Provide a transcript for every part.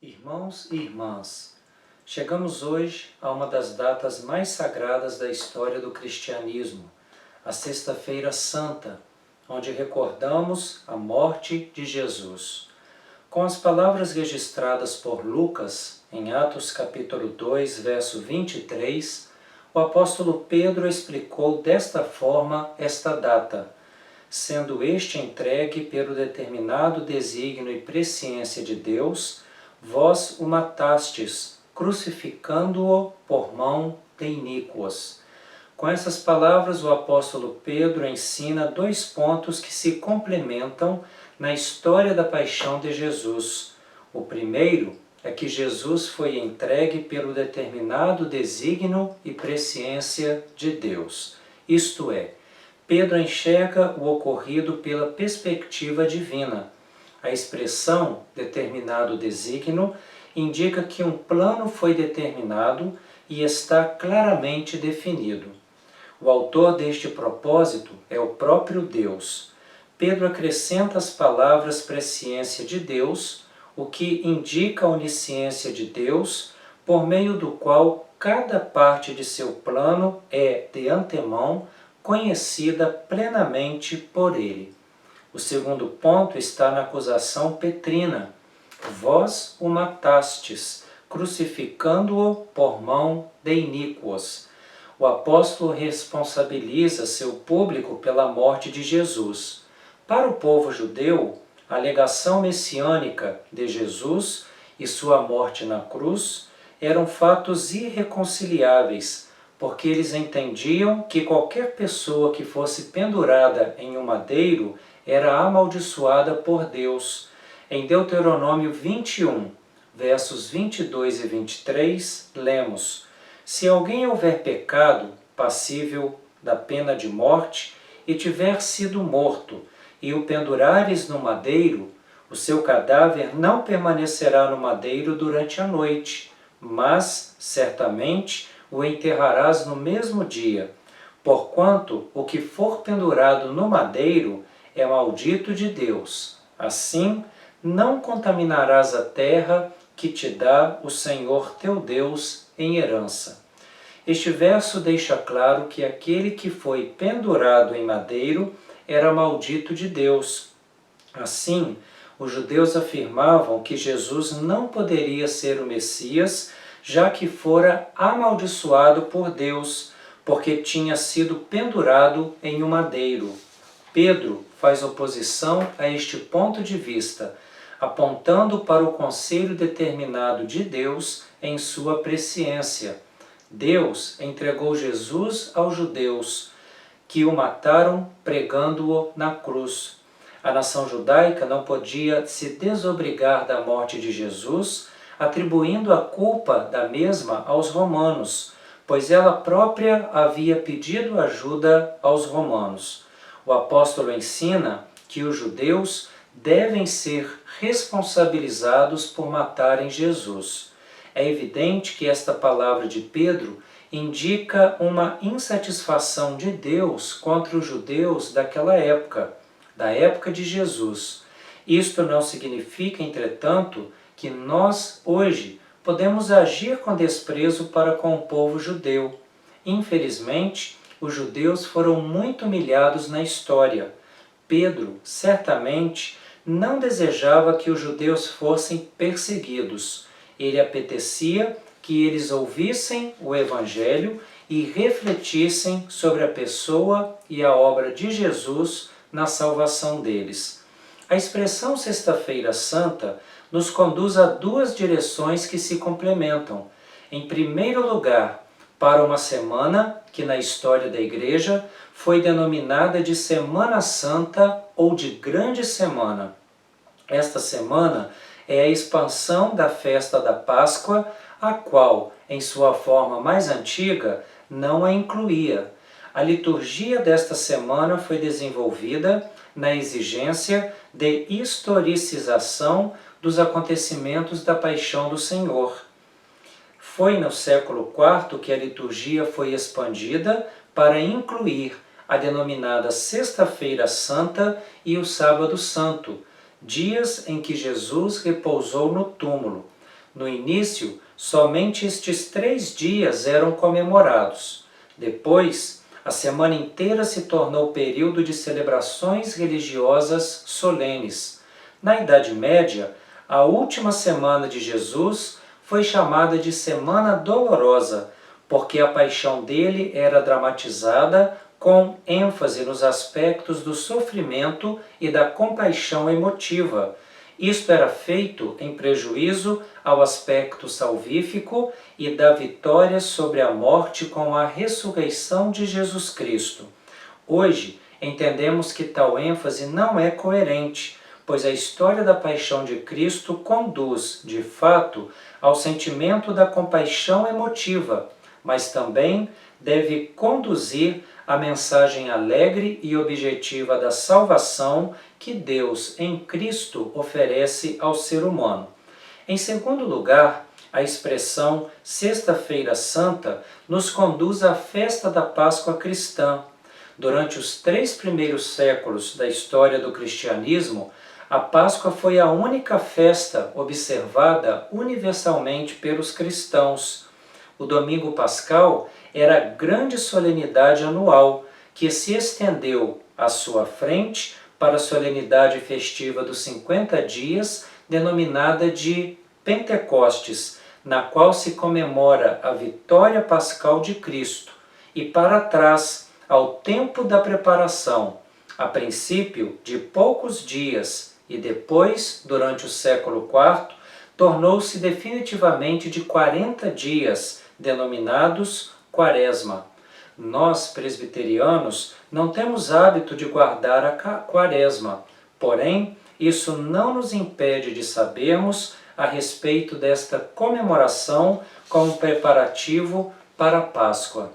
Irmãos e irmãs, chegamos hoje a uma das datas mais sagradas da história do cristianismo, a Sexta-feira Santa, onde recordamos a morte de Jesus. Com as palavras registradas por Lucas, em Atos capítulo 2, verso 23, o apóstolo Pedro explicou desta forma esta data, sendo este entregue pelo determinado desígnio e presciência de Deus, vós o matastes, crucificando-o por mão de iníquos. Com essas palavras, o apóstolo Pedro ensina dois pontos que se complementam na história da paixão de Jesus. O primeiro é que Jesus foi entregue pelo determinado desígnio e presciência de Deus. Isto é, Pedro enxerga o ocorrido pela perspectiva divina. A expressão determinado desígnio indica que um plano foi determinado e está claramente definido. O autor deste propósito é o próprio Deus. Pedro acrescenta as palavras presciência de Deus, o que indica a onisciência de Deus, por meio do qual cada parte de seu plano é, de antemão, conhecida plenamente por ele. O segundo ponto está na acusação petrina. Vós o matastes, crucificando-o por mão de iníquos. O apóstolo responsabiliza seu público pela morte de Jesus. Para o povo judeu, a alegação messiânica de Jesus e sua morte na cruz eram fatos irreconciliáveis, porque eles entendiam que qualquer pessoa que fosse pendurada em um madeiro era amaldiçoada por Deus. Em Deuteronômio 21, versos 22 e 23, lemos: Se alguém houver pecado passível da pena de morte e tiver sido morto, e o pendurares no madeiro, o seu cadáver não permanecerá no madeiro durante a noite, mas, certamente, o enterrarás no mesmo dia, porquanto o que for pendurado no madeiro é maldito de Deus. Assim, não contaminarás a terra que te dá o Senhor teu Deus em herança. Este verso deixa claro que aquele que foi pendurado em madeiro era maldito de Deus. Assim, os judeus afirmavam que Jesus não poderia ser o Messias, já que fora amaldiçoado por Deus, porque tinha sido pendurado em um madeiro. Pedro faz oposição a este ponto de vista, apontando para o conselho determinado de Deus em sua presciência. Deus entregou Jesus aos judeus, que o mataram pregando-o na cruz. A nação judaica não podia se desobrigar da morte de Jesus, atribuindo a culpa da mesma aos romanos, pois ela própria havia pedido ajuda aos romanos. O apóstolo ensina que os judeus devem ser responsabilizados por matarem Jesus. É evidente que esta palavra de Pedro indica uma insatisfação de Deus contra os judeus daquela época, da época de Jesus. Isto não significa, entretanto, que nós, hoje, podemos agir com desprezo para com o povo judeu. Infelizmente, os judeus foram muito humilhados na história. Pedro, certamente, não desejava que os judeus fossem perseguidos. Ele apetecia que eles ouvissem o Evangelho e refletissem sobre a pessoa e a obra de Jesus na salvação deles. A expressão Sexta-feira Santa nos conduz a duas direções que se complementam. Em primeiro lugar, para uma semana que na história da Igreja foi denominada de Semana Santa ou de Grande Semana. Esta semana é a expansão da festa da Páscoa, a qual, em sua forma mais antiga, não a incluía. A liturgia desta semana foi desenvolvida na exigência de historicização dos acontecimentos da Paixão do Senhor. Foi no século IV que a liturgia foi expandida para incluir a denominada Sexta-feira Santa e o Sábado Santo, dias em que Jesus repousou no túmulo. No início, somente estes 3 dias eram comemorados. Depois, a semana inteira se tornou período de celebrações religiosas solenes. Na Idade Média, a última semana de Jesus foi chamada de Semana Dolorosa, porque a paixão dele era dramatizada com ênfase nos aspectos do sofrimento e da compaixão emotiva. Isto era feito em prejuízo ao aspecto salvífico e da vitória sobre a morte com a ressurreição de Jesus Cristo. Hoje, entendemos que tal ênfase não é coerente, pois a história da paixão de Cristo conduz, de fato, ao sentimento da compaixão emotiva, mas também deve conduzir à mensagem alegre e objetiva da salvação que Deus, em Cristo, oferece ao ser humano. Em segundo lugar, a expressão Sexta-feira Santa nos conduz à festa da Páscoa cristã. Durante os 3 primeiros séculos da história do cristianismo, a Páscoa foi a única festa observada universalmente pelos cristãos. O domingo pascal era a grande solenidade anual, que se estendeu à sua frente para a solenidade festiva dos 50 dias, denominada de Pentecostes, na qual se comemora a vitória pascal de Cristo, e para trás, ao tempo da preparação, a princípio de poucos dias e depois, durante o século IV, tornou-se definitivamente de 40 dias, denominados Quaresma. Nós, presbiterianos, não temos hábito de guardar a Quaresma, porém, isso não nos impede de sabermos a respeito desta comemoração como preparativo para a Páscoa.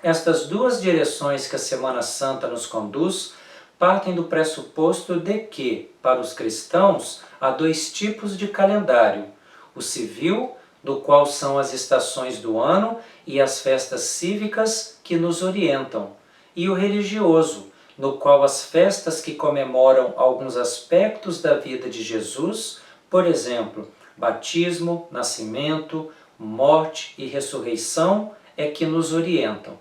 Estas 2 direções que a Semana Santa nos conduz partem do pressuposto de que, para os cristãos, há 2 tipos de calendário: o civil, do qual são as estações do ano e as festas cívicas que nos orientam, e o religioso, no qual as festas que comemoram alguns aspectos da vida de Jesus, por exemplo, batismo, nascimento, morte e ressurreição, é que nos orientam.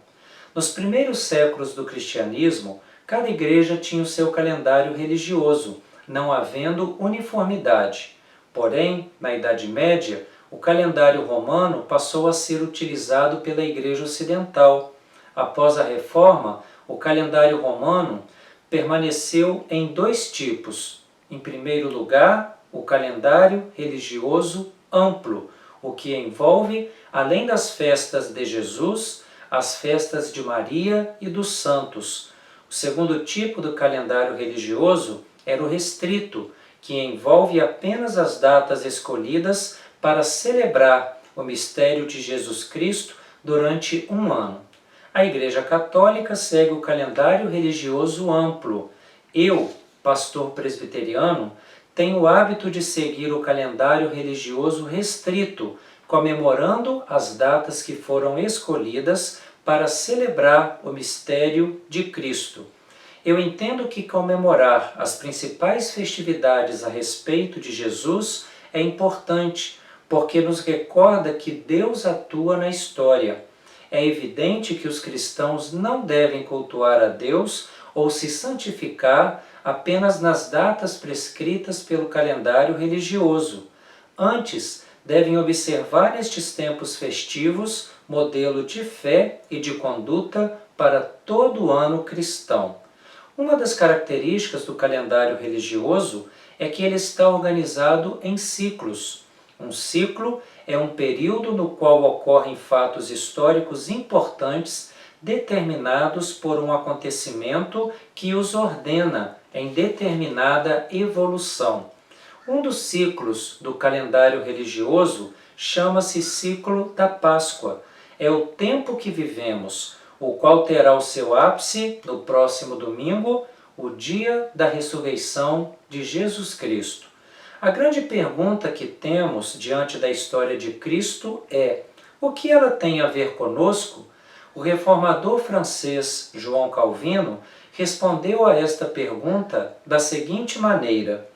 Nos primeiros séculos do cristianismo, cada igreja tinha o seu calendário religioso, não havendo uniformidade. Porém, na Idade Média, o calendário romano passou a ser utilizado pela Igreja Ocidental. Após a Reforma, o calendário romano permaneceu em 2 tipos. Em primeiro lugar, o calendário religioso amplo, o que envolve, além das festas de Jesus, as festas de Maria e dos santos. O segundo tipo do calendário religioso era o restrito, que envolve apenas as datas escolhidas para celebrar o mistério de Jesus Cristo durante um ano. A Igreja Católica segue o calendário religioso amplo. Eu, pastor presbiteriano, tenho o hábito de seguir o calendário religioso restrito, comemorando as datas que foram escolhidas para celebrar o mistério de Cristo. Eu entendo que comemorar as principais festividades a respeito de Jesus é importante, porque nos recorda que Deus atua na história. É evidente que os cristãos não devem cultuar a Deus ou se santificar apenas nas datas prescritas pelo calendário religioso. Antes, devem observar nestes tempos festivos modelo de fé e de conduta para todo o ano cristão. Uma das características do calendário religioso é que ele está organizado em ciclos. Um ciclo é um período no qual ocorrem fatos históricos importantes determinados por um acontecimento que os ordena em determinada evolução. Um dos ciclos do calendário religioso chama-se ciclo da Páscoa. É o tempo que vivemos, o qual terá o seu ápice no próximo domingo, o dia da ressurreição de Jesus Cristo. A grande pergunta que temos diante da história de Cristo é: o que ela tem a ver conosco? O reformador francês João Calvino respondeu a esta pergunta da seguinte maneira: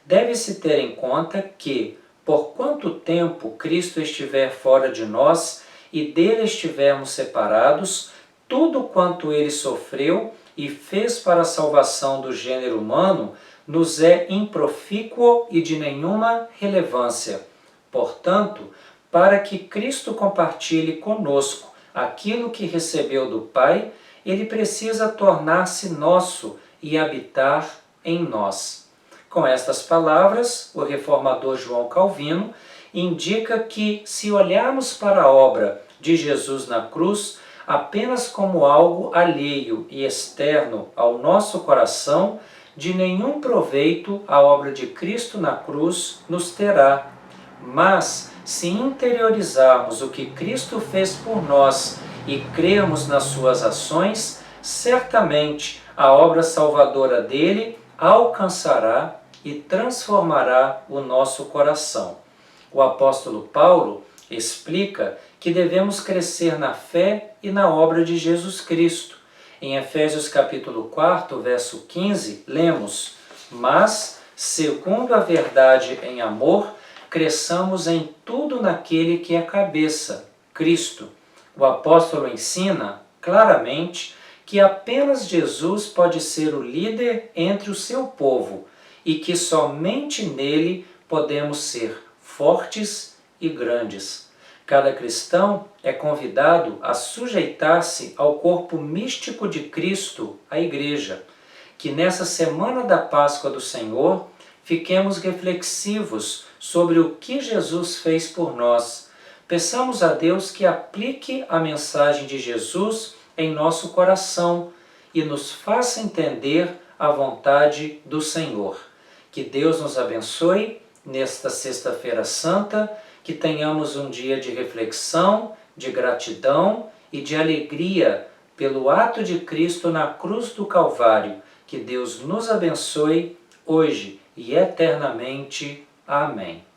deve-se ter em conta que, por quanto tempo Cristo estiver fora de nós e dele estivermos separados, tudo quanto ele sofreu e fez para a salvação do gênero humano nos é improfícuo e de nenhuma relevância. Portanto, para que Cristo compartilhe conosco aquilo que recebeu do Pai, ele precisa tornar-se nosso e habitar em nós. Com estas palavras, o reformador João Calvino indica que, se olharmos para a obra de Jesus na cruz apenas como algo alheio e externo ao nosso coração, de nenhum proveito a obra de Cristo na cruz nos terá. Mas, se interiorizarmos o que Cristo fez por nós e crermos nas suas ações, certamente a obra salvadora dele alcançará e transformará o nosso coração. O apóstolo Paulo explica que devemos crescer na fé e na obra de Jesus Cristo. Em Efésios capítulo 4, verso 15, lemos: Mas, segundo a verdade em amor, cresçamos em tudo naquele que é cabeça, Cristo. O apóstolo ensina claramente que apenas Jesus pode ser o líder entre o seu povo e que somente nele podemos ser fortes e grandes. Cada cristão é convidado a sujeitar-se ao corpo místico de Cristo, a Igreja. Que nessa semana da Páscoa do Senhor fiquemos reflexivos sobre o que Jesus fez por nós. Peçamos a Deus que aplique a mensagem de Jesus em nosso coração e nos faça entender a vontade do Senhor. Que Deus nos abençoe nesta Sexta-feira Santa, que tenhamos um dia de reflexão, de gratidão e de alegria pelo ato de Cristo na cruz do Calvário. Que Deus nos abençoe hoje e eternamente. Amém.